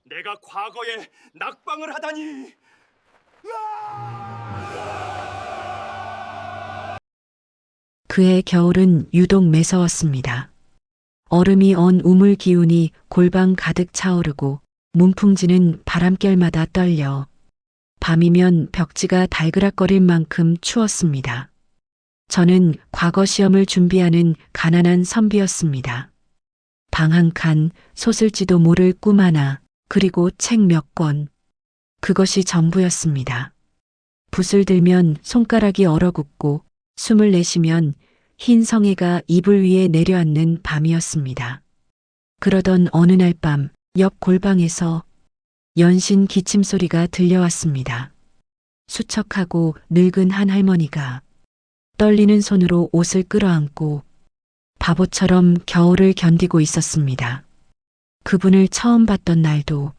내가 과거에 낙방을 하다니. 그해 겨울은 유독 매서웠습니다. 얼음이 언 우물 기운이 골방 가득 차오르고 문풍지는 바람결마다 떨려 밤이면 벽지가 달그락거릴 만큼 추웠습니다. 저는 과거 시험을 준비하는 가난한 선비였습니다. 방 한 칸, 솟을지도 모를 꿈 하나, 그리고 책 몇 권. 그것이 전부였습니다. 붓을 들면 손가락이 얼어붙고 숨을 내쉬면 흰 성에가 이불 위에 내려앉는 밤이었습니다. 그러던 어느 날 밤 옆 골방에서 연신 기침 소리가 들려왔습니다. 수척하고 늙은 한 할머니가 떨리는 손으로 옷을 끌어안고 바보처럼 겨울을 견디고 있었습니다. 그분을 처음 봤던 날도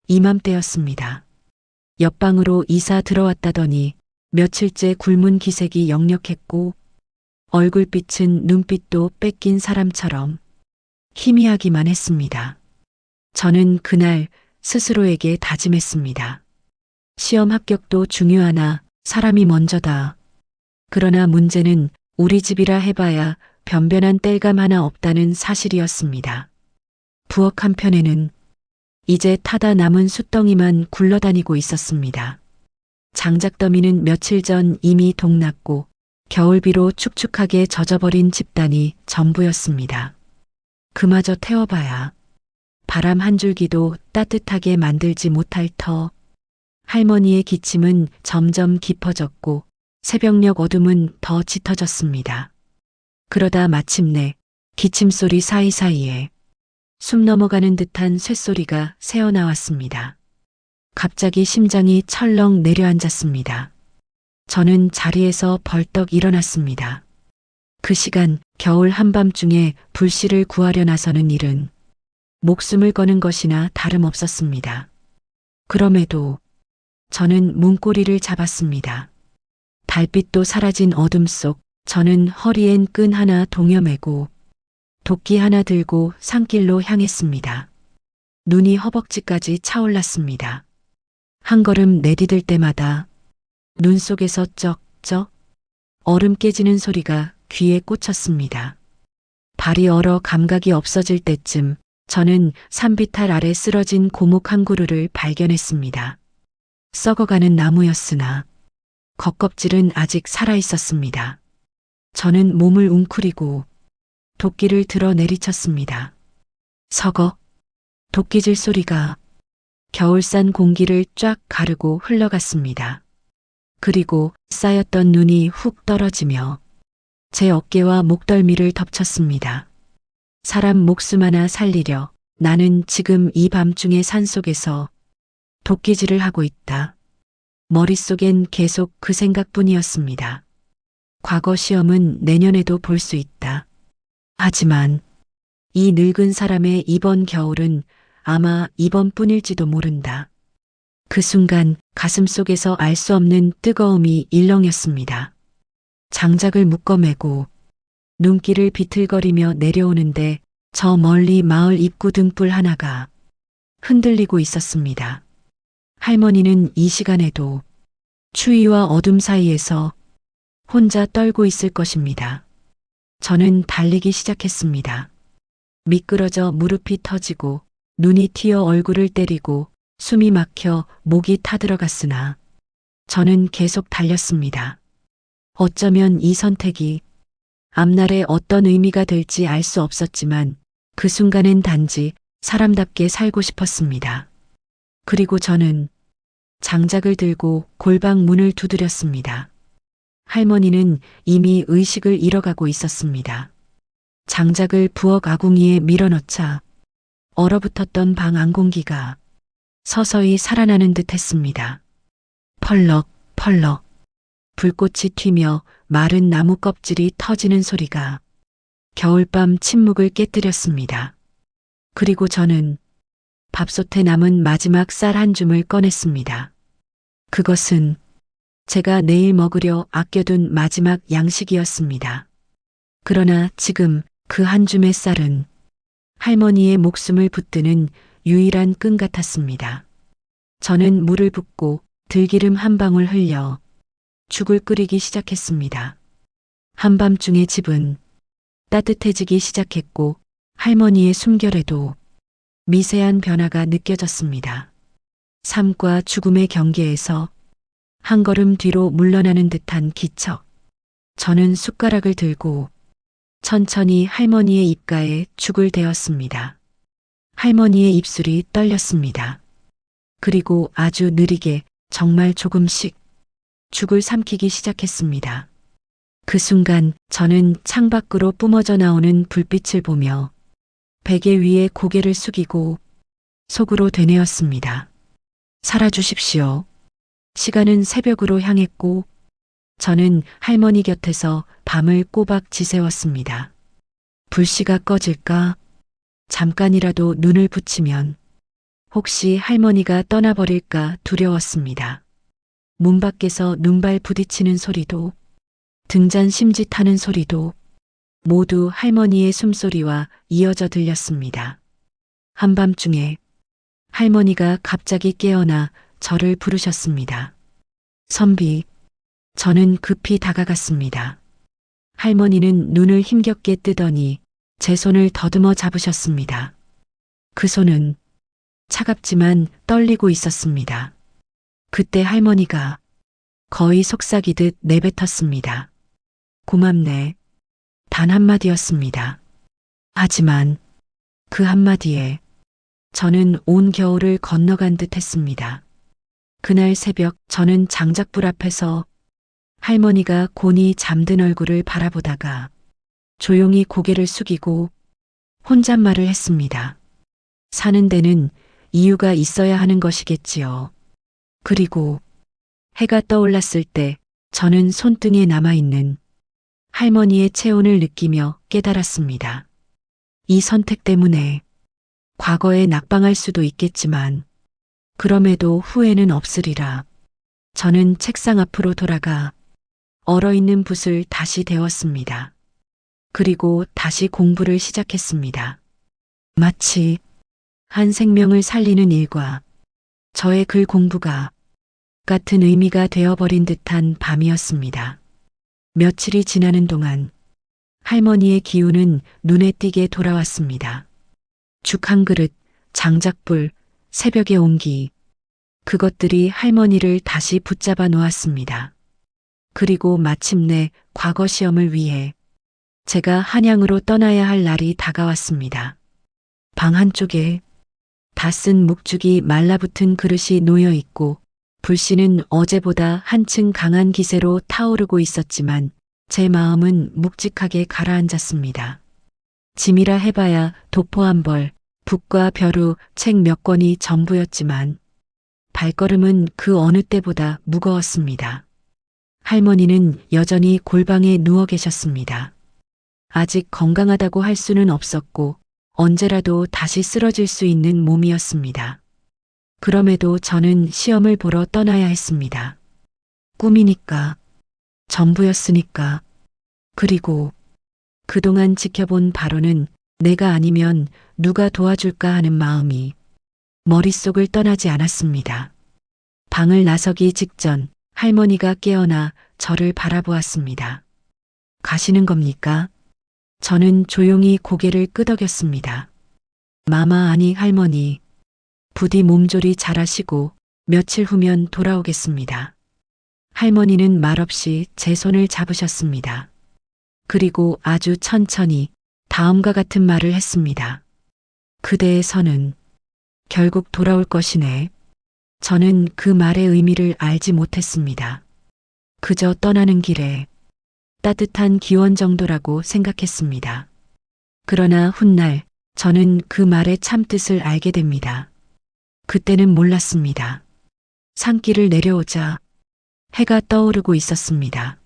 이맘때였습니다. 옆방으로 이사 들어왔다더니 며칠째 굶은 기색이 역력했고 얼굴빛은 눈빛도 뺏긴 사람처럼 희미하기만 했습니다. 저는 그날 스스로에게 다짐했습니다. 시험 합격도 중요하나 사람이 먼저다. 그러나 문제는 우리 집이라 해봐야 변변한 땔감 하나 없다는 사실이었습니다. 부엌 한편에는 이제 타다 남은 숯덩이만 굴러다니고 있었습니다. 장작더미는 며칠 전 이미 동났고 겨울비로 축축하게 젖어버린 집단이 전부였습니다. 그마저 태워봐야 바람 한 줄기도 따뜻하게 만들지 못할 터. 할머니의 기침은 점점 깊어졌고 새벽녘 어둠은 더 짙어졌습니다. 그러다 마침내 기침소리 사이사이에 숨 넘어가는 듯한 쇳소리가 새어나왔습니다. 갑자기 심장이 철렁 내려앉았습니다. 저는 자리에서 벌떡 일어났습니다. 그 시간 겨울 한밤중에 불씨를 구하려 나서는 일은 목숨을 거는 것이나 다름없었습니다. 그럼에도 저는 문고리를 잡았습니다. 달빛도 사라진 어둠 속 저는 허리엔 끈 하나 동여매고 도끼 하나 들고 산길로 향했습니다. 눈이 허벅지까지 차올랐습니다. 한 걸음 내디딜 때마다 눈 속에서 쩍쩍 얼음 깨지는 소리가 귀에 꽂혔습니다. 발이 얼어 감각이 없어질 때쯤 저는 산비탈 아래 쓰러진 고목 한 그루를 발견했습니다. 썩어가는 나무였으나 겉껍질은 아직 살아있었습니다. 저는 몸을 웅크리고 도끼를 들어 내리쳤습니다. 서걱 도끼질 소리가 겨울산 공기를 쫙 가르고 흘러갔습니다. 그리고 쌓였던 눈이 훅 떨어지며 제 어깨와 목덜미를 덮쳤습니다. 사람 목숨 하나 살리려 나는 지금 이 밤중의 산속에서 도끼질을 하고 있다. 머릿속엔 계속 그 생각뿐이었습니다. 과거 시험은 내년에도 볼 수 있다. 하지만 이 늙은 사람의 이번 겨울은 아마 이번뿐일지도 모른다. 그 순간 가슴속에서 알 수 없는 뜨거움이 일렁였습니다. 장작을 묶어매고 눈길을 비틀거리며 내려오는데 저 멀리 마을 입구 등불 하나가 흔들리고 있었습니다. 할머니는 이 시간에도 추위와 어둠 사이에서 혼자 떨고 있을 것입니다. 저는 달리기 시작했습니다. 미끄러져 무릎이 터지고 눈이 튀어 얼굴을 때리고 숨이 막혀 목이 타들어갔으나 저는 계속 달렸습니다. 어쩌면 이 선택이 앞날에 어떤 의미가 될지 알 수 없었지만 그 순간엔 단지 사람답게 살고 싶었습니다. 그리고 저는 장작을 들고 골방 문을 두드렸습니다. 할머니는 이미 의식을 잃어가고 있었습니다. 장작을 부엌 아궁이에 밀어넣자 얼어붙었던 방 안공기가 서서히 살아나는 듯 했습니다. 펄럭 펄럭 불꽃이 튀며 마른 나무 껍질이 터지는 소리가 겨울밤 침묵을 깨뜨렸습니다. 그리고 저는 밥솥에 남은 마지막 쌀 한 줌을 꺼냈습니다. 그것은 제가 내일 먹으려 아껴둔 마지막 양식이었습니다. 그러나 지금 그 한 줌의 쌀은 할머니의 목숨을 붙드는 유일한 끈 같았습니다. 저는 물을 붓고 들기름 한 방울 흘려 죽을 끓이기 시작했습니다. 한밤중에 집은 따뜻해지기 시작했고 할머니의 숨결에도 미세한 변화가 느껴졌습니다. 삶과 죽음의 경계에서 한 걸음 뒤로 물러나는 듯한 기척. 저는 숟가락을 들고 천천히 할머니의 입가에 죽을 대었습니다. 할머니의 입술이 떨렸습니다. 그리고 아주 느리게 정말 조금씩 죽을 삼키기 시작했습니다. 그 순간 저는 창밖으로 뿜어져 나오는 불빛을 보며 베개 위에 고개를 숙이고 속으로 되뇌었습니다. 살아주십시오. 시간은 새벽으로 향했고 저는 할머니 곁에서 밤을 꼬박 지새웠습니다. 불씨가 꺼질까? 잠깐이라도 눈을 붙이면 혹시 할머니가 떠나버릴까 두려웠습니다. 문 밖에서 눈발 부딪히는 소리도 등잔 심짓하는 소리도 모두 할머니의 숨소리와 이어져 들렸습니다. 한밤중에 할머니가 갑자기 깨어나 저를 부르셨습니다. 선비. 저는 급히 다가갔습니다. 할머니는 눈을 힘겹게 뜨더니 제 손을 더듬어 잡으셨습니다. 그 손은 차갑지만 떨리고 있었습니다. 그때 할머니가 거의 속삭이듯 내뱉었습니다. 고맙네. 단 한마디였습니다. 하지만 그 한마디에 저는 온 겨울을 건너간 듯 했습니다. 그날 새벽 저는 장작불 앞에서 할머니가 곤히 잠든 얼굴을 바라보다가 조용히 고개를 숙이고 혼잣말을 했습니다. 사는 데는 이유가 있어야 하는 것이겠지요. 그리고 해가 떠올랐을 때 저는 손등에 남아있는 할머니의 체온을 느끼며 깨달았습니다. 이 선택 때문에 과거에 낙방할 수도 있겠지만 그럼에도 후회는 없으리라. 저는 책상 앞으로 돌아가 얼어있는 붓을 다시 데웠습니다. 그리고 다시 공부를 시작했습니다. 마치 한 생명을 살리는 일과 저의 글 공부가 같은 의미가 되어버린 듯한 밤이었습니다. 며칠이 지나는 동안 할머니의 기운은 눈에 띄게 돌아왔습니다. 죽 한 그릇, 장작불, 새벽의 온기, 그것들이 할머니를 다시 붙잡아 놓았습니다. 그리고 마침내 과거 시험을 위해 제가 한양으로 떠나야 할 날이 다가왔습니다. 방 한쪽에 다 쓴 묵죽이 말라붙은 그릇이 놓여 있고 불씨는 어제보다 한층 강한 기세로 타오르고 있었지만 제 마음은 묵직하게 가라앉았습니다. 짐이라 해봐야 도포 한 벌, 붓과 벼루, 책 몇 권이 전부였지만 발걸음은 그 어느 때보다 무거웠습니다. 할머니는 여전히 골방에 누워 계셨습니다. 아직 건강하다고 할 수는 없었고 언제라도 다시 쓰러질 수 있는 몸이었습니다. 그럼에도 저는 시험을 보러 떠나야 했습니다. 꿈이니까, 전부였으니까. 그리고 그동안 지켜본 바로는 내가 아니면 누가 도와줄까 하는 마음이 머릿속을 떠나지 않았습니다. 방을 나서기 직전 할머니가 깨어나 저를 바라보았습니다. 가시는 겁니까? 저는 조용히 고개를 끄덕였습니다. 마마 아니 할머니, 부디 몸조리 잘하시고 며칠 후면 돌아오겠습니다. 할머니는 말없이 제 손을 잡으셨습니다. 그리고 아주 천천히 다음과 같은 말을 했습니다. 그대의 선은 결국 돌아올 것이네. 저는 그 말의 의미를 알지 못했습니다. 그저 떠나는 길에 따뜻한 기원 정도라고 생각했습니다. 그러나 훗날 저는 그 말의 참뜻을 알게 됩니다. 그때는 몰랐습니다. 산길을 내려오자 해가 떠오르고 있었습니다.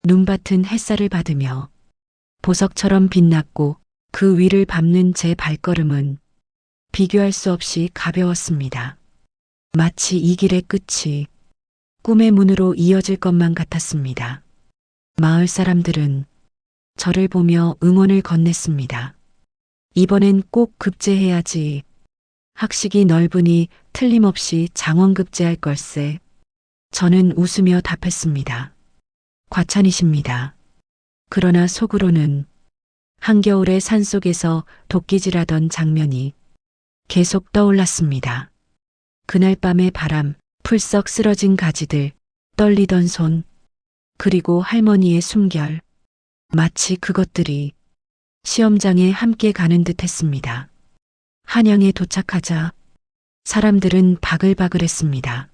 눈밭은 햇살을 받으며 보석처럼 빛났고 그 위를 밟는 제 발걸음은 비교할 수 없이 가벼웠습니다. 마치 이 길의 끝이 꿈의 문으로 이어질 것만 같았습니다. 마을 사람들은 저를 보며 응원을 건넸습니다. 이번엔 꼭 급제해야지. 학식이 넓으니 틀림없이 장원급제할 걸세. 저는 웃으며 답했습니다. 과찬이십니다. 그러나 속으로는 한겨울의 산속에서 도끼질하던 장면이 계속 떠올랐습니다. 그날 밤의 바람, 풀썩 쓰러진 가지들, 떨리던 손, 그리고 할머니의 숨결. 마치 그것들이 시험장에 함께 가는 듯 했습니다. 한양에 도착하자 사람들은 바글바글했습니다.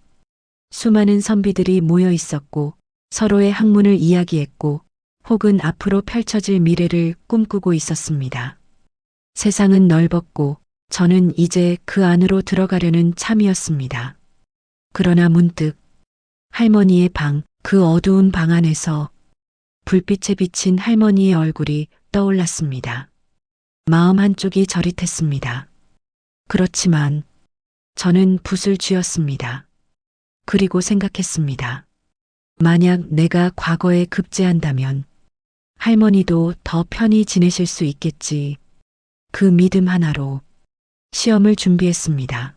수많은 선비들이 모여 있었고 서로의 학문을 이야기했고 혹은 앞으로 펼쳐질 미래를 꿈꾸고 있었습니다. 세상은 넓었고 저는 이제 그 안으로 들어가려는 참이었습니다. 그러나 문득 할머니의 방, 그 어두운 방 안에서 불빛에 비친 할머니의 얼굴이 떠올랐습니다. 마음 한쪽이 저릿했습니다. 그렇지만 저는 붓을 쥐었습니다. 그리고 생각했습니다. 만약 내가 과거에 급제한다면 할머니도 더 편히 지내실 수 있겠지. 그 믿음 하나로 시험을 준비했습니다.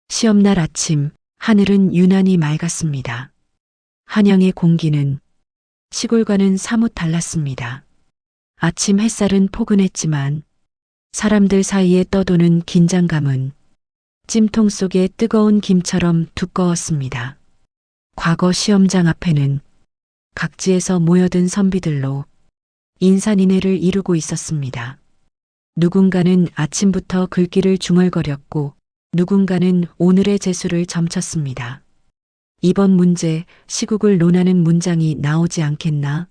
시험날 아침, 하늘은 유난히 맑았습니다. 한양의 공기는 시골과는 사뭇 달랐습니다. 아침 햇살은 포근했지만 사람들 사이에 떠도는 긴장감은 찜통 속의 뜨거운 김처럼 두꺼웠습니다. 과거 시험장 앞에는 각지에서 모여든 선비들로 인산인해를 이루고 있었습니다. 누군가는 아침부터 글귀를 중얼거렸고 누군가는 오늘의 재수를 점쳤습니다. 이번 문제 시국을 논하는 문장이 나오지 않겠나?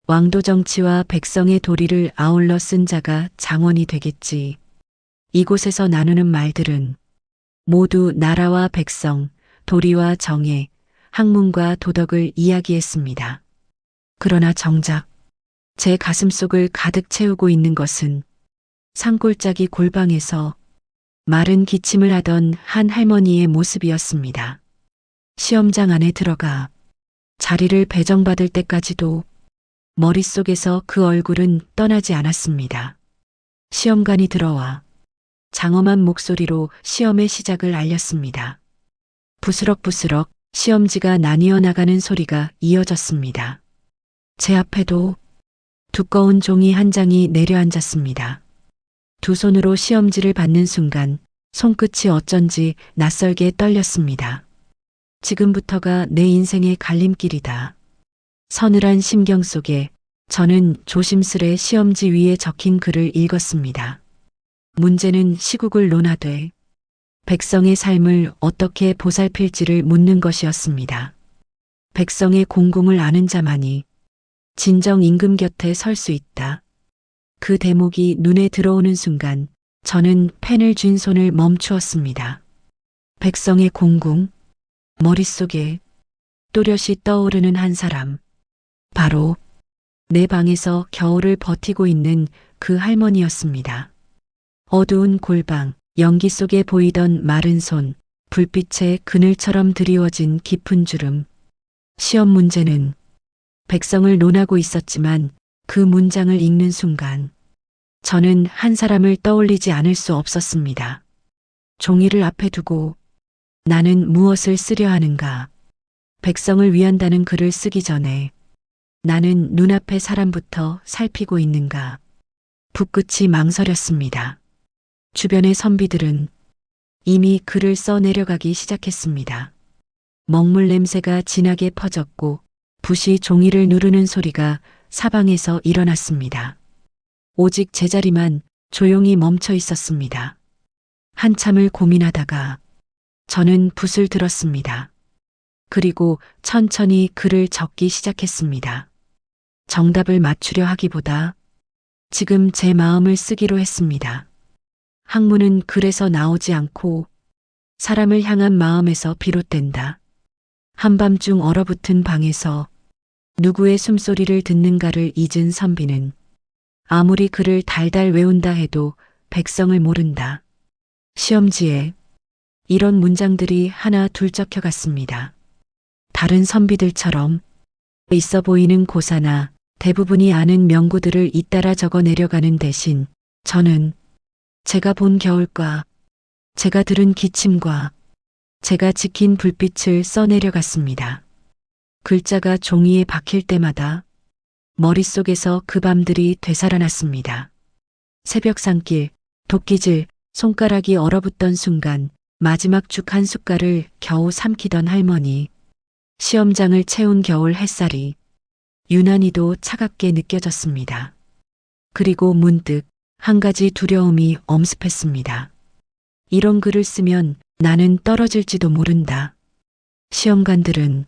왕도 정치와 백성의 도리를 아울러 쓴 자가 장원이 되겠지. 이곳에서 나누는 말들은 모두 나라와 백성, 도리와 정의, 학문과 도덕을 이야기했습니다. 그러나 정작 제 가슴속을 가득 채우고 있는 것은 산골짜기 골방에서 마른 기침을 하던 한 할머니의 모습이었습니다. 시험장 안에 들어가 자리를 배정받을 때까지도 머릿속에서 그 얼굴은 떠나지 않았습니다. 시험관이 들어와 장엄한 목소리로 시험의 시작을 알렸습니다. 부스럭부스럭 시험지가 나뉘어 나가는 소리가 이어졌습니다. 제 앞에도 두꺼운 종이 한 장이 내려앉았습니다. 두 손으로 시험지를 받는 순간 손끝이 어쩐지 낯설게 떨렸습니다. 지금부터가 내 인생의 갈림길이다. 서늘한 심경 속에 저는 조심스레 시험지 위에 적힌 글을 읽었습니다. 문제는 시국을 논하되 백성의 삶을 어떻게 보살필지를 묻는 것이었습니다. 백성의 공공을 아는 자만이 진정 임금 곁에 설 수 있다. 그 대목이 눈에 들어오는 순간 저는 펜을 쥔 손을 멈추었습니다. 백성의 공공, 머릿속에 또렷이 떠오르는 한 사람. 바로 내 방에서 겨울을 버티고 있는 그 할머니였습니다. 어두운 골방, 연기 속에 보이던 마른 손, 불빛에 그늘처럼 드리워진 깊은 주름. 시험 문제는 백성을 논하고 있었지만 그 문장을 읽는 순간 저는 한 사람을 떠올리지 않을 수 없었습니다. 종이를 앞에 두고 나는 무엇을 쓰려 하는가? 백성을 위한다는 글을 쓰기 전에 나는 눈앞의 사람부터 살피고 있는가? 붓끝이 망설였습니다. 주변의 선비들은 이미 글을 써 내려가기 시작했습니다. 먹물 냄새가 진하게 퍼졌고 붓이 종이를 누르는 소리가 사방에서 일어났습니다. 오직 제자리만 조용히 멈춰 있었습니다. 한참을 고민하다가 저는 붓을 들었습니다. 그리고 천천히 글을 적기 시작했습니다. 정답을 맞추려 하기보다 지금 제 마음을 쓰기로 했습니다. 학문은 글에서 나오지 않고 사람을 향한 마음에서 비롯된다. 한밤중 얼어붙은 방에서 누구의 숨소리를 듣는가를 잊은 선비는 아무리 글을 달달 외운다 해도 백성을 모른다. 시험지에 이런 문장들이 하나 둘 적혀갔습니다. 다른 선비들처럼 있어 보이는 고사나 대부분이 아는 명구들을 잇따라 적어 내려가는 대신 저는 제가 본 겨울과 제가 들은 기침과 제가 지킨 불빛을 써내려갔습니다. 글자가 종이에 박힐 때마다 머릿속에서 그 밤들이 되살아났습니다. 새벽 산길, 도끼질, 손가락이 얼어붙던 순간 마지막 죽 한 숟갈을 겨우 삼키던 할머니, 시험장을 채운 겨울 햇살이 유난히도 차갑게 느껴졌습니다. 그리고 문득 한 가지 두려움이 엄습했습니다. 이런 글을 쓰면 나는 떨어질지도 모른다. 시험관들은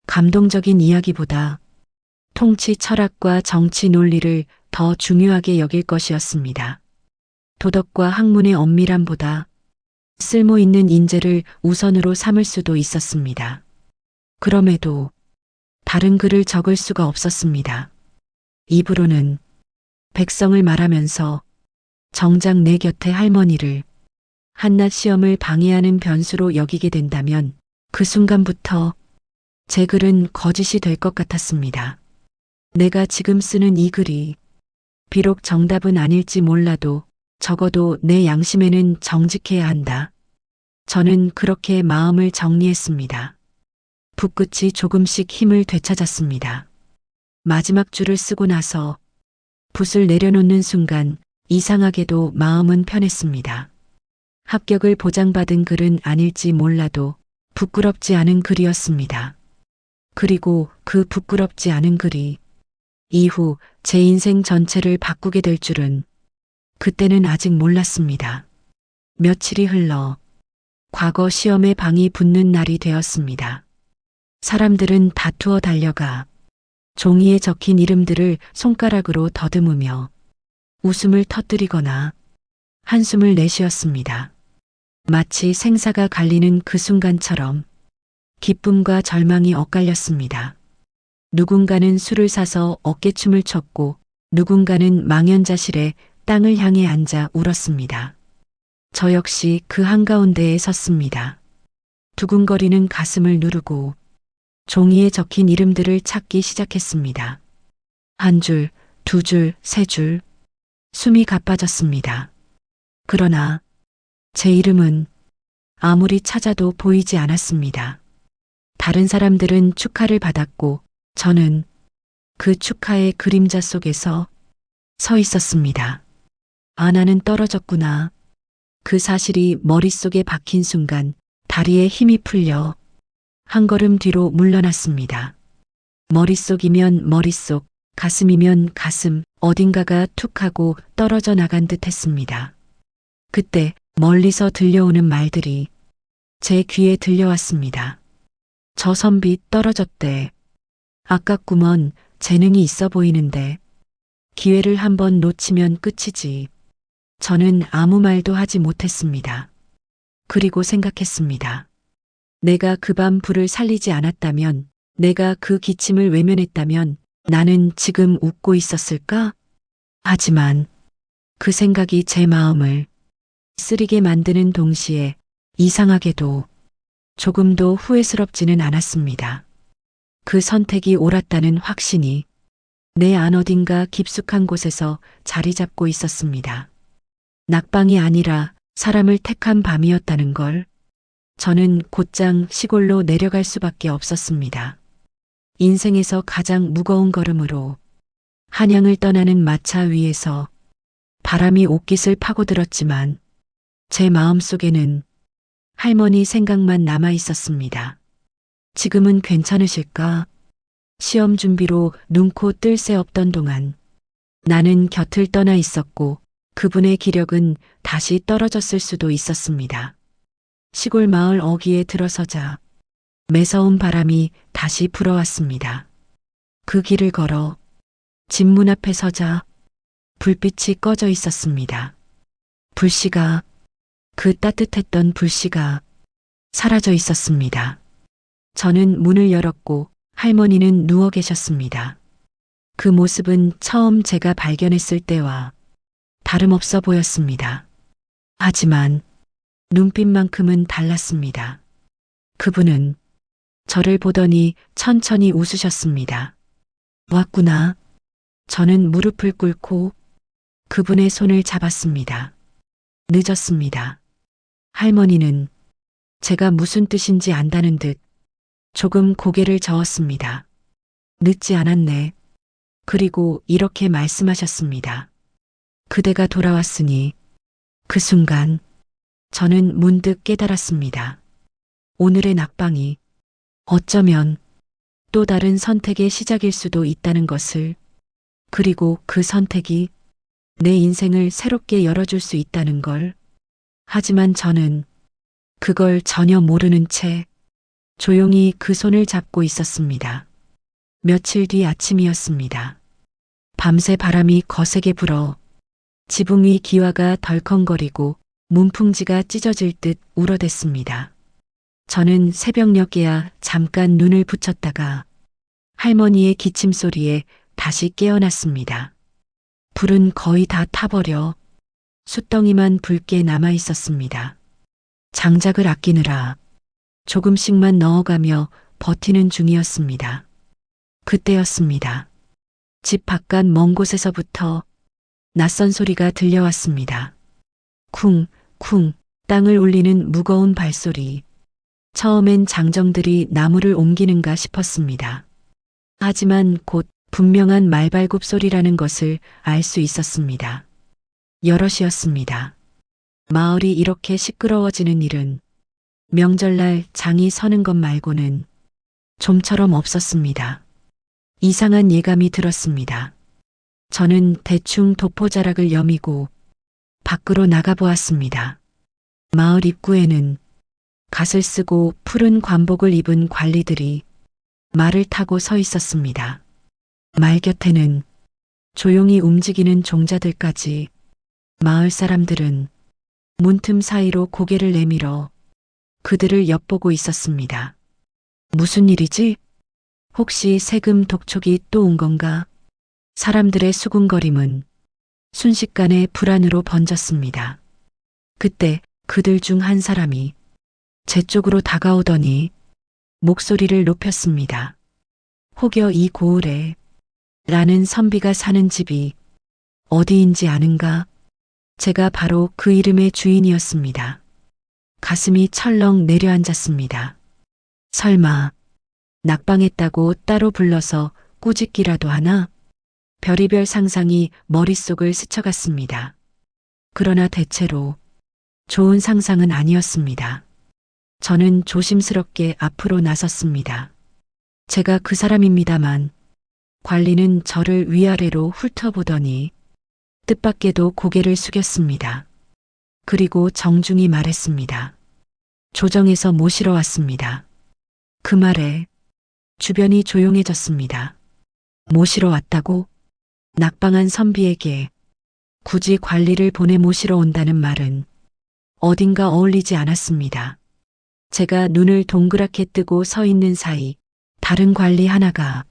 감동적인 이야기보다 통치 철학과 정치 논리를 더 중요하게 여길 것이었습니다. 도덕과 학문의 엄밀함보다 쓸모 있는 인재를 우선으로 삼을 수도 있었습니다. 그럼에도 다른 글을 적을 수가 없었습니다. 입으로는 백성을 말하면서 정작 내 곁에 할머니를 한낱 시험을 방해하는 변수로 여기게 된다면 그 순간부터 제 글은 거짓이 될 것 같았습니다. 내가 지금 쓰는 이 글이 비록 정답은 아닐지 몰라도 적어도 내 양심에는 정직해야 한다. 저는 그렇게 마음을 정리했습니다. 붓끝이 조금씩 힘을 되찾았습니다. 마지막 줄을 쓰고 나서 붓을 내려놓는 순간 이상하게도 마음은 편했습니다. 합격을 보장받은 글은 아닐지 몰라도 부끄럽지 않은 글이었습니다. 그리고 그 부끄럽지 않은 글이 이후 제 인생 전체를 바꾸게 될 줄은 그때는 아직 몰랐습니다. 며칠이 흘러 과거 시험에 방이 붙는 날이 되었습니다. 사람들은 다투어 달려가 종이에 적힌 이름들을 손가락으로 더듬으며 웃음을 터뜨리거나 한숨을 내쉬었습니다. 마치 생사가 갈리는 그 순간처럼 기쁨과 절망이 엇갈렸습니다. 누군가는 술을 사서 어깨춤을 췄고 누군가는 망연자실에 땅을 향해 앉아 울었습니다. 저 역시 그 한가운데에 섰습니다. 두근거리는 가슴을 누르고 종이에 적힌 이름들을 찾기 시작했습니다. 한 줄, 두 줄, 세 줄, 숨이 가빠졌습니다. 그러나 제 이름은 아무리 찾아도 보이지 않았습니다. 다른 사람들은 축하를 받았고 저는 그 축하의 그림자 속에서 서 있었습니다. 아, 나는 떨어졌구나. 그 사실이 머릿속에 박힌 순간 다리에 힘이 풀려 한 걸음 뒤로 물러났습니다. 머릿속이면 머릿속, 가슴이면 가슴, 어딘가가 툭 하고 떨어져 나간 듯 했습니다. 그때 멀리서 들려오는 말들이 제 귀에 들려왔습니다. 저 선비 떨어졌대. 아깝구먼. 재능이 있어 보이는데 기회를 한번 놓치면 끝이지. 저는 아무 말도 하지 못했습니다. 그리고 생각했습니다. 내가 그 밤 불을 살리지 않았다면, 내가 그 기침을 외면했다면 나는 지금 웃고 있었을까? 하지만 그 생각이 제 마음을 쓰리게 만드는 동시에 이상하게도 조금도 후회스럽지는 않았습니다. 그 선택이 옳았다는 확신이 내 안 어딘가 깊숙한 곳에서 자리 잡고 있었습니다. 낙방이 아니라 사람을 택한 밤이었다는 걸 저는 곧장 시골로 내려갈 수밖에 없었습니다. 인생에서 가장 무거운 걸음으로 한양을 떠나는 마차 위에서 바람이 옷깃을 파고들었지만 제 마음속에는 할머니 생각만 남아 있었습니다. 지금은 괜찮으실까? 시험 준비로 눈코 뜰 새 없던 동안 나는 곁을 떠나 있었고 그분의 기력은 다시 떨어졌을 수도 있었습니다. 시골 마을 어귀에 들어서자 매서운 바람이 다시 불어왔습니다. 그 길을 걸어 집 문 앞에 서자 불빛이 꺼져 있었습니다. 불씨가, 그 따뜻했던 불씨가 사라져 있었습니다. 저는 문을 열었고 할머니는 누워 계셨습니다. 그 모습은 처음 제가 발견했을 때와 다름없어 보였습니다. 하지만 눈빛만큼은 달랐습니다. 그분은 저를 보더니 천천히 웃으셨습니다. 왔구나. 저는 무릎을 꿇고 그분의 손을 잡았습니다. 늦었습니다. 할머니는 제가 무슨 뜻인지 안다는 듯 조금 고개를 저었습니다. 늦지 않았네. 그리고 이렇게 말씀하셨습니다. 그대가 돌아왔으니 그 순간 저는 문득 깨달았습니다. 오늘의 낙방이 어쩌면 또 다른 선택의 시작일 수도 있다는 것을, 그리고 그 선택이 내 인생을 새롭게 열어줄 수 있다는 걸. 하지만 저는 그걸 전혀 모르는 채 조용히 그 손을 잡고 있었습니다. 며칠 뒤 아침이었습니다. 밤새 바람이 거세게 불어 지붕 위 기와가 덜컹거리고 문풍지가 찢어질 듯 울어댔습니다. 저는 새벽녘에야 잠깐 눈을 붙였다가 할머니의 기침 소리에 다시 깨어났습니다. 불은 거의 다 타버려 숯덩이만 붉게 남아 있었습니다. 장작을 아끼느라 조금씩만 넣어가며 버티는 중이었습니다. 그때였습니다. 집 바깥 먼 곳에서부터 낯선 소리가 들려왔습니다. 쿵, 쿵, 땅을 울리는 무거운 발소리. 처음엔 장정들이 나무를 옮기는가 싶었습니다. 하지만 곧 분명한 말발굽 소리라는 것을 알 수 있었습니다. 여럿이었습니다. 마을이 이렇게 시끄러워지는 일은 명절날 장이 서는 것 말고는 좀처럼 없었습니다. 이상한 예감이 들었습니다. 저는 대충 도포자락을 여미고 밖으로 나가보았습니다. 마을 입구에는 갓을 쓰고 푸른 관복을 입은 관리들이 말을 타고 서 있었습니다. 말 곁에는 조용히 움직이는 종자들까지. 마을 사람들은 문틈 사이로 고개를 내밀어 그들을 엿보고 있었습니다. 무슨 일이지? 혹시 세금 독촉이 또 온 건가? 사람들의 수군거림은 순식간에 불안으로 번졌습니다. 그때 그들 중 한 사람이 제 쪽으로 다가오더니 목소리를 높였습니다. 혹여 이 고을에 라는 선비가 사는 집이 어디인지 아는가? 제가 바로 그 이름의 주인이었습니다. 가슴이 철렁 내려앉았습니다. 설마 낙방했다고 따로 불러서 꾸짖기라도 하나? 별의별 상상이 머릿속을 스쳐갔습니다. 그러나 대체로 좋은 상상은 아니었습니다. 저는 조심스럽게 앞으로 나섰습니다. 제가 그 사람입니다만 관리는 저를 위아래로 훑어보더니 뜻밖에도 고개를 숙였습니다. 그리고 정중히 말했습니다. 조정에서 모시러 왔습니다. 그 말에 주변이 조용해졌습니다. 모시러 왔다고? 낙방한 선비에게 굳이 관리를 보내 모시러 온다는 말은 어딘가 어울리지 않았습니다. 제가 눈을 동그랗게 뜨고 서 있는 사이 다른 관리 하나가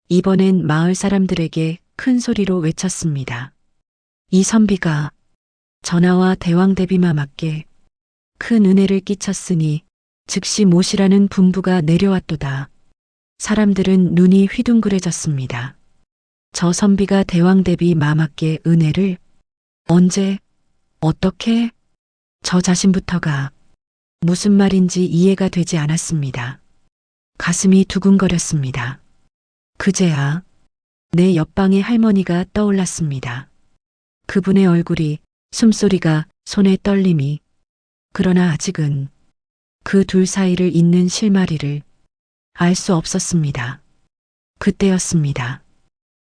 이번엔 마을 사람들에게 큰 소리로 외쳤습니다. 이 선비가 전하와 대왕대비마마께 큰 은혜를 끼쳤으니 즉시 모시라는 분부가 내려왔도다. 사람들은 눈이 휘둥그레졌습니다. 저 선비가 대왕대비마마께 은혜를? 언제? 어떻게? 저 자신부터가 무슨 말인지 이해가 되지 않았습니다. 가슴이 두근거렸습니다. 그제야 내 옆방의 할머니가 떠올랐습니다. 그분의 얼굴이, 숨소리가, 손의 떨림이. 그러나 아직은 그 둘 사이를 잇는 실마리를 알 수 없었습니다. 그때였습니다.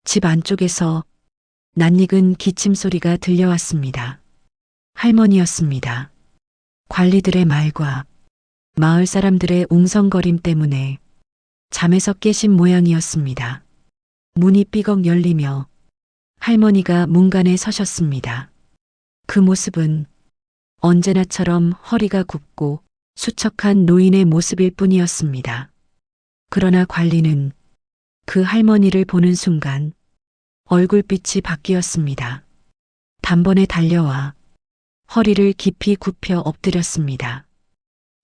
집 안쪽에서 낯익은 기침 소리가 들려왔습니다. 할머니였습니다. 관리들의 말과 마을 사람들의 웅성거림 때문에 잠에서 깨신 모양이었습니다. 문이 삐걱 열리며 할머니가 문간에 서셨습니다. 그 모습은 언제나처럼 허리가 굽고 수척한 노인의 모습일 뿐이었습니다. 그러나 관리는 그 할머니를 보는 순간 얼굴빛이 바뀌었습니다. 단번에 달려와 허리를 깊이 굽혀 엎드렸습니다.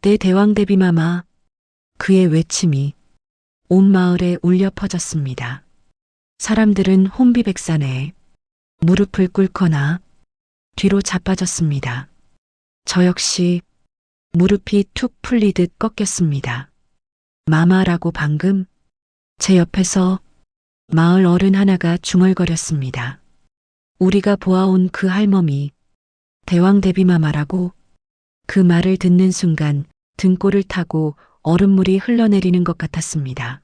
내 대왕대비마마. 그의 외침이 온 마을에 울려 퍼졌습니다. 사람들은 혼비백산에 무릎을 꿇거나 뒤로 자빠졌습니다. 저 역시 무릎이 툭 풀리듯 꺾였습니다. 마마라고 방금 제 옆에서 마을 어른 하나가 중얼거렸습니다. 우리가 보아온 그 할멈이 대왕대비마마라고. 그 말을 듣는 순간 등골을 타고 얼음물이 흘러내리는 것 같았습니다.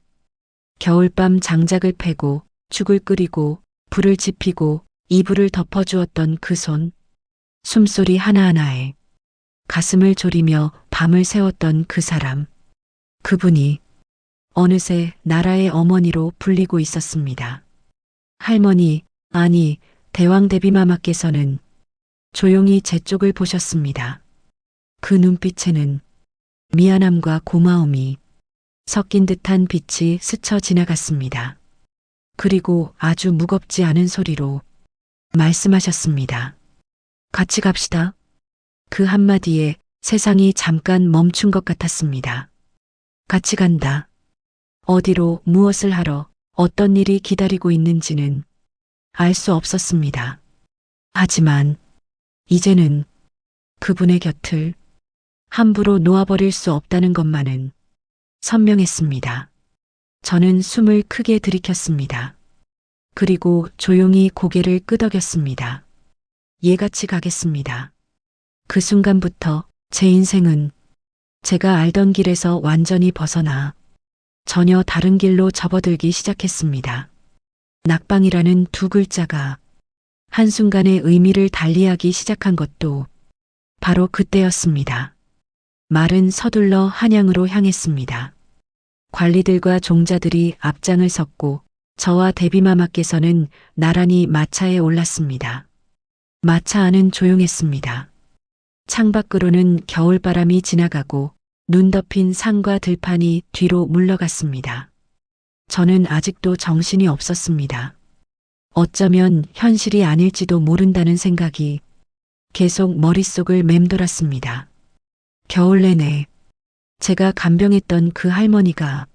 겨울밤 장작을 패고 죽을 끓이고 불을 지피고 이불을 덮어주었던 그 손, 숨소리 하나하나에 가슴을 졸이며 밤을 새웠던 그 사람, 그분이 어느새 나라의 어머니로 불리고 있었습니다. 할머니, 아니 대왕대비마마께서는 조용히 제 쪽을 보셨습니다. 그 눈빛에는 미안함과 고마움이 섞인 듯한 빛이 스쳐 지나갔습니다. 그리고 아주 무겁지 않은 소리로 말씀하셨습니다. 같이 갑시다. 그 한마디에 세상이 잠깐 멈춘 것 같았습니다. 같이 간다. 어디로, 무엇을 하러, 어떤 일이 기다리고 있는지는 알 수 없었습니다. 하지만 이제는 그분의 곁을 함부로 놓아버릴 수 없다는 것만은 선명했습니다. 저는 숨을 크게 들이켰습니다. 그리고 조용히 고개를 끄덕였습니다. 예같이 가겠습니다. 그 순간부터 제 인생은 제가 알던 길에서 완전히 벗어나 전혀 다른 길로 접어들기 시작했습니다. 낙방이라는 두 글자가 한순간에 의미를 달리하기 시작한 것도 바로 그때였습니다. 말은 서둘러 한양으로 향했습니다. 관리들과 종자들이 앞장을 섰고 저와 대비마마께서는 나란히 마차에 올랐습니다. 마차 안은 조용했습니다. 창밖으로는 겨울바람이 지나가고 눈 덮인 산과 들판이 뒤로 물러갔습니다. 저는 아직도 정신이 없었습니다. 어쩌면 현실이 아닐지도 모른다는 생각이 계속 머릿속을 맴돌았습니다. 겨울 내내 제가 간병했던 그 할머니가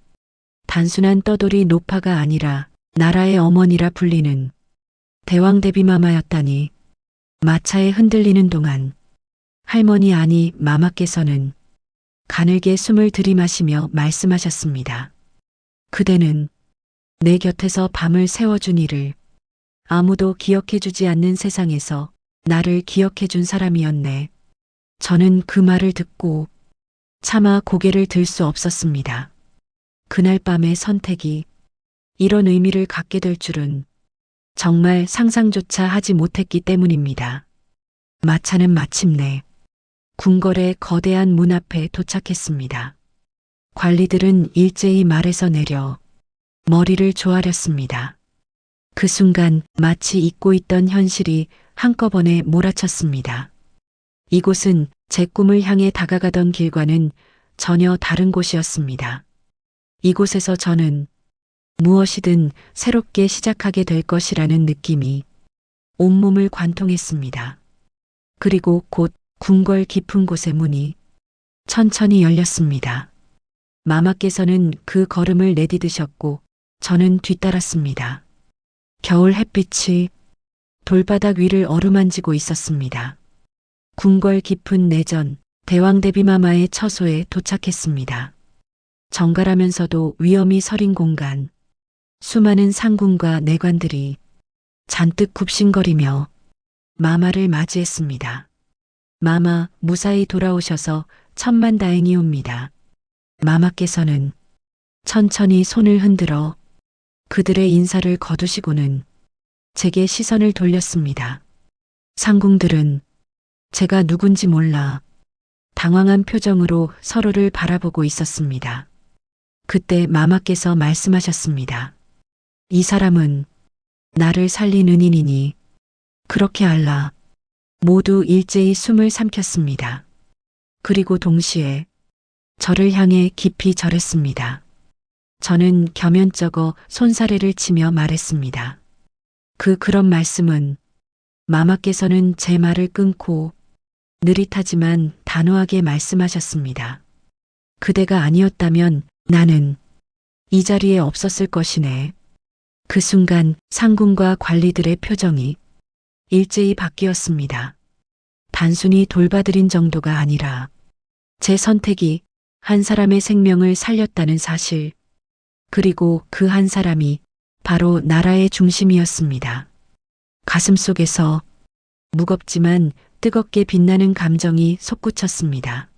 단순한 떠돌이 노파가 아니라 나라의 어머니라 불리는 대왕대비마마였다니. 마차에 흔들리는 동안 할머니 아니 마마께서는 가늘게 숨을 들이마시며 말씀하셨습니다. 그대는 내 곁에서 밤을 새워준 일을, 아무도 기억해주지 않는 세상에서 나를 기억해준 사람이었네. 저는 그 말을 듣고 차마 고개를 들 수 없었습니다. 그날 밤의 선택이 이런 의미를 갖게 될 줄은 정말 상상조차 하지 못했기 때문입니다. 마차는 마침내 궁궐의 거대한 문 앞에 도착했습니다. 관리들은 일제히 말에서 내려 머리를 조아렸습니다. 그 순간 마치 잊고 있던 현실이 한꺼번에 몰아쳤습니다. 이곳은 제 꿈을 향해 다가가던 길과는 전혀 다른 곳이었습니다. 이곳에서 저는 무엇이든 새롭게 시작하게 될 것이라는 느낌이 온몸을 관통했습니다. 그리고 곧 궁궐 깊은 곳의 문이 천천히 열렸습니다. 마마께서는 그 걸음을 내디디셨고 저는 뒤따랐습니다. 겨울 햇빛이 돌바닥 위를 어루만지고 있었습니다. 궁궐 깊은 내전 대왕대비마마의 처소에 도착했습니다. 정갈하면서도 위엄이 서린 공간, 수많은 상궁과 내관들이 잔뜩 굽신거리며 마마를 맞이했습니다. 마마, 무사히 돌아오셔서 천만다행이옵니다. 마마께서는 천천히 손을 흔들어 그들의 인사를 거두시고는 제게 시선을 돌렸습니다. 상궁들은 제가 누군지 몰라 당황한 표정으로 서로를 바라보고 있었습니다. 그때 마마께서 말씀하셨습니다. 이 사람은 나를 살린 은인이니 그렇게 알라. 모두 일제히 숨을 삼켰습니다. 그리고 동시에 저를 향해 깊이 절했습니다. 저는 겸연쩍어 손사래를 치며 말했습니다. 그런 말씀은 마마께서는 제 말을 끊고 느릿하지만 단호하게 말씀하셨습니다. 그대가 아니었다면 나는 이 자리에 없었을 것이네. 그 순간 상궁과 관리들의 표정이 일제히 바뀌었습니다. 단순히 돌봐드린 정도가 아니라 제 선택이 한 사람의 생명을 살렸다는 사실, 그리고 그 한 사람이 바로 나라의 중심이었습니다. 가슴속에서 무겁지만 뜨겁게 빛나는 감정이 솟구쳤습니다.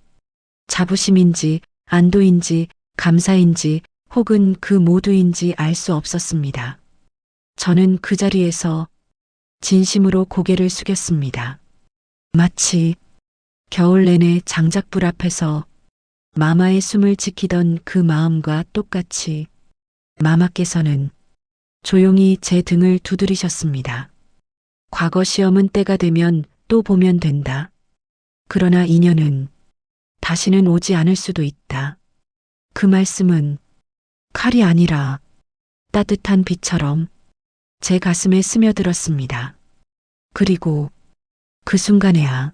자부심인지 안도인지 감사인지 혹은 그 모두인지 알 수 없었습니다. 저는 그 자리에서 진심으로 고개를 숙였습니다. 마치 겨울 내내 장작불 앞에서 마마의 숨을 지키던 그 마음과 똑같이 마마께서는 조용히 제 등을 두드리셨습니다. 과거 시험은 때가 되면 또 보면 된다. 그러나 인연은 다시는 오지 않을 수도 있다. 그 말씀은 칼이 아니라 따뜻한 빛처럼 제 가슴에 스며들었습니다. 그리고 그 순간에야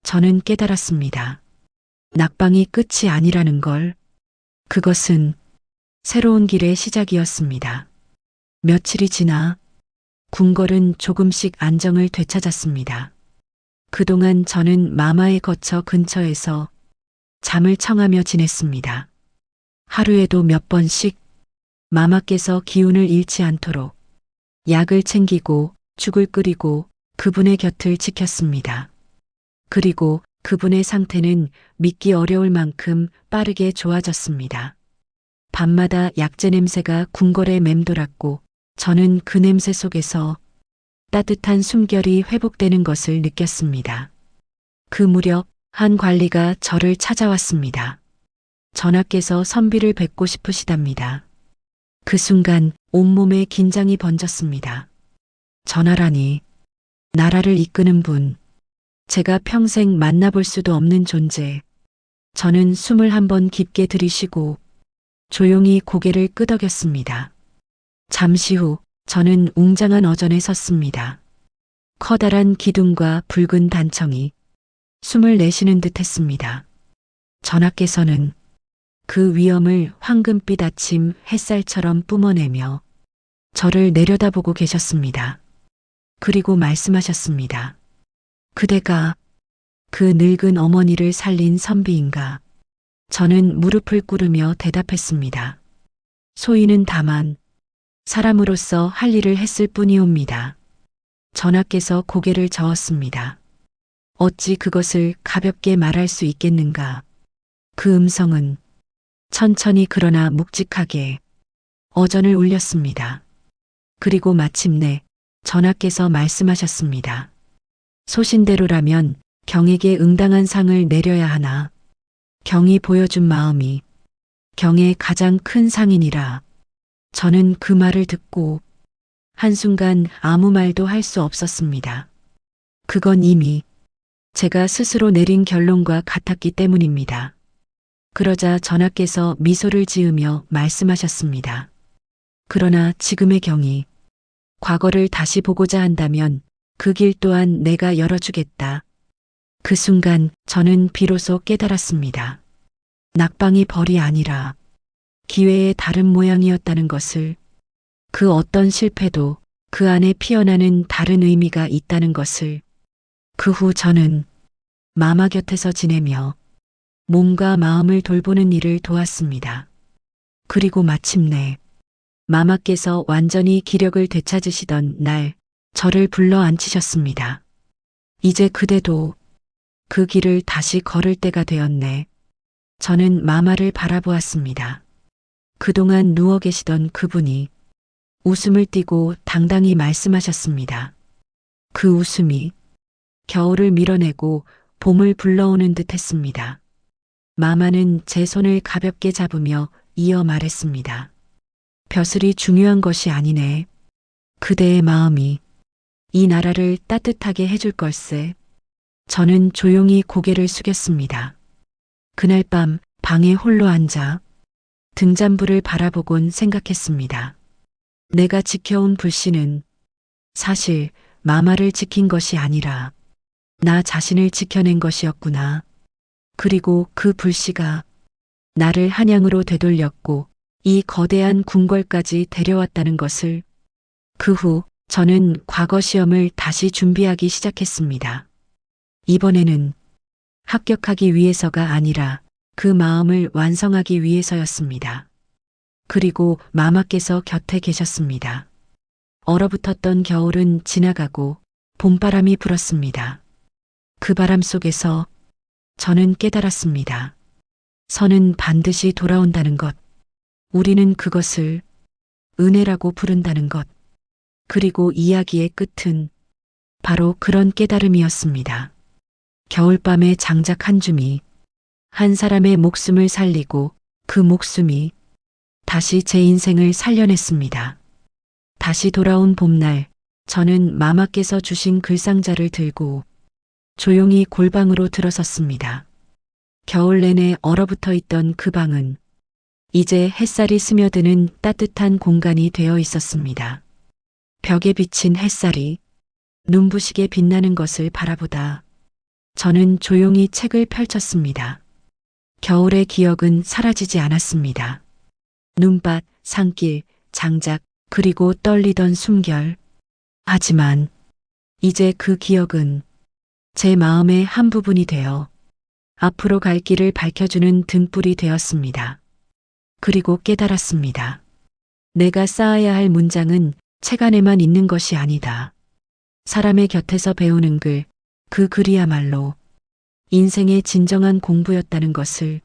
저는 깨달았습니다. 낙방이 끝이 아니라는 걸. 그것은 새로운 길의 시작이었습니다. 며칠이 지나 궁궐은 조금씩 안정을 되찾았습니다. 그동안 저는 마마의 거처 근처에서 잠을 청하며 지냈습니다. 하루에도 몇 번씩 마마께서 기운을 잃지 않도록 약을 챙기고 죽을 끓이고 그분의 곁을 지켰습니다. 그리고 그분의 상태는 믿기 어려울 만큼 빠르게 좋아졌습니다. 밤마다 약재 냄새가 궁궐에 맴돌았고 저는 그 냄새 속에서 따뜻한 숨결이 회복되는 것을 느꼈습니다. 그 무렵 한 관리가 저를 찾아왔습니다. 전하께서 선비를 뵙고 싶으시답니다. 그 순간 온몸에 긴장이 번졌습니다. 전하라니, 나라를 이끄는 분, 제가 평생 만나볼 수도 없는 존재. 저는 숨을 한번 깊게 들이쉬고 조용히 고개를 끄덕였습니다. 잠시 후 저는 웅장한 어전에 섰습니다. 커다란 기둥과 붉은 단청이 숨을 내쉬는 듯 했습니다. 전하께서는 그 위엄을 황금빛 아침 햇살처럼 뿜어내며 저를 내려다보고 계셨습니다. 그리고 말씀하셨습니다. 그대가 그 늙은 어머니를 살린 선비인가? 저는 무릎을 꿇으며 대답했습니다. 소인은 다만 사람으로서 할 일을 했을 뿐이옵니다. 전하께서 고개를 저었습니다. 어찌 그것을 가볍게 말할 수 있겠는가? 그 음성은 천천히 그러나 묵직하게 어전을 울렸습니다. 그리고 마침내 전하께서 말씀하셨습니다. 소신대로라면 경에게 응당한 상을 내려야 하나 경이 보여준 마음이 경의 가장 큰 상이니라. 저는 그 말을 듣고 한순간 아무 말도 할 수 없었습니다. 그건 이미 제가 스스로 내린 결론과 같았기 때문입니다. 그러자 전하께서 미소를 지으며 말씀하셨습니다. 그러나 지금의 경이 과거를 다시 보고자 한다면 그 길 또한 내가 열어주겠다. 그 순간 저는 비로소 깨달았습니다. 낙방이 벌이 아니라 기회의 다른 모양이었다는 것을, 그 어떤 실패도 그 안에 피어나는 다른 의미가 있다는 것을. 그 후 저는 마마 곁에서 지내며 몸과 마음을 돌보는 일을 도왔습니다. 그리고 마침내 마마께서 완전히 기력을 되찾으시던 날 저를 불러 앉히셨습니다. 이제 그대도 그 길을 다시 걸을 때가 되었네. 저는 마마를 바라보았습니다. 그동안 누워 계시던 그분이 웃음을 띠고 당당히 말씀하셨습니다. 그 웃음이 겨울을 밀어내고 봄을 불러오는 듯 했습니다. 마마는 제 손을 가볍게 잡으며 이어 말했습니다. 벼슬이 중요한 것이 아니네. 그대의 마음이 이 나라를 따뜻하게 해줄 걸세. 저는 조용히 고개를 숙였습니다. 그날 밤 방에 홀로 앉아 등잔불을 바라보곤 생각했습니다. 내가 지켜온 불씨는 사실 마마를 지킨 것이 아니라 나 자신을 지켜낸 것이었구나. 그리고 그 불씨가 나를 한양으로 되돌렸고 이 거대한 궁궐까지 데려왔다는 것을. 그 후 저는 과거 시험을 다시 준비하기 시작했습니다. 이번에는 합격하기 위해서가 아니라 그 마음을 완성하기 위해서였습니다. 그리고 마마께서 곁에 계셨습니다. 얼어붙었던 겨울은 지나가고 봄바람이 불었습니다. 그 바람 속에서 저는 깨달았습니다. 선은 반드시 돌아온다는 것. 우리는 그것을 은혜라고 부른다는 것. 그리고 이야기의 끝은 바로 그런 깨달음이었습니다. 겨울밤의 장작 한 줌이 한 사람의 목숨을 살리고 그 목숨이 다시 제 인생을 살려냈습니다. 다시 돌아온 봄날, 저는 마마께서 주신 글상자를 들고 조용히 골방으로 들어섰습니다. 겨울 내내 얼어붙어 있던 그 방은 이제 햇살이 스며드는 따뜻한 공간이 되어 있었습니다. 벽에 비친 햇살이 눈부시게 빛나는 것을 바라보다 저는 조용히 책을 펼쳤습니다. 겨울의 기억은 사라지지 않았습니다. 눈밭, 산길, 장작, 그리고 떨리던 숨결. 하지만 이제 그 기억은 제 마음의 한 부분이 되어 앞으로 갈 길을 밝혀주는 등불이 되었습니다. 그리고 깨달았습니다. 내가 쌓아야 할 문장은 책 안에만 있는 것이 아니다. 사람의 곁에서 배우는 글, 그 글이야말로 인생의 진정한 공부였다는 것을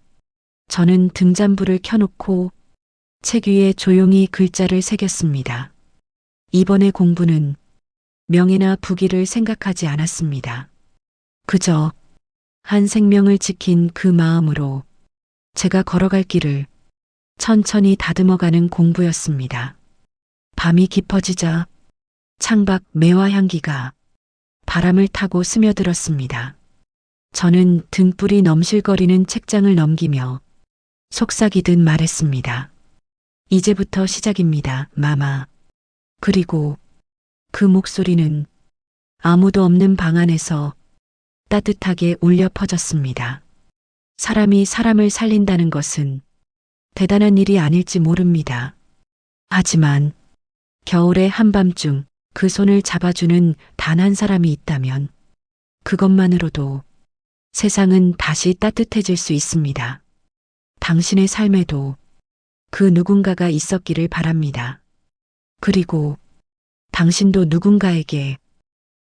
저는 등잔불을 켜놓고 책 위에 조용히 글자를 새겼습니다. 이번의 공부는 명예나 부귀를 생각하지 않았습니다. 그저 한 생명을 지킨 그 마음으로 제가 걸어갈 길을 천천히 다듬어가는 공부였습니다. 밤이 깊어지자 창밖 매화 향기가 바람을 타고 스며들었습니다. 저는 등불이 넘실거리는 책장을 넘기며 속삭이듯 말했습니다. 이제부터 시작입니다, 마마. 그리고 그 목소리는 아무도 없는 방 안에서 따뜻하게 울려 퍼졌습니다. 사람이 사람을 살린다는 것은 대단한 일이 아닐지 모릅니다. 하지만 겨울의 한밤중 그 손을 잡아주는 단 한 사람이 있다면 그것만으로도 세상은 다시 따뜻해질 수 있습니다. 당신의 삶에도 그 누군가가 있었기를 바랍니다. 그리고 당신도 누군가에게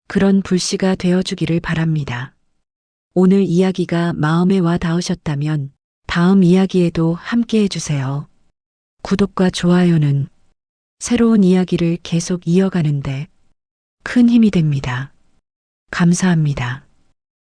그런 불씨가 되어주기를 바랍니다. 오늘 이야기가 마음에 와 닿으셨다면 다음 이야기에도 함께 해주세요. 구독과 좋아요는 새로운 이야기를 계속 이어가는데 큰 힘이 됩니다. 감사합니다.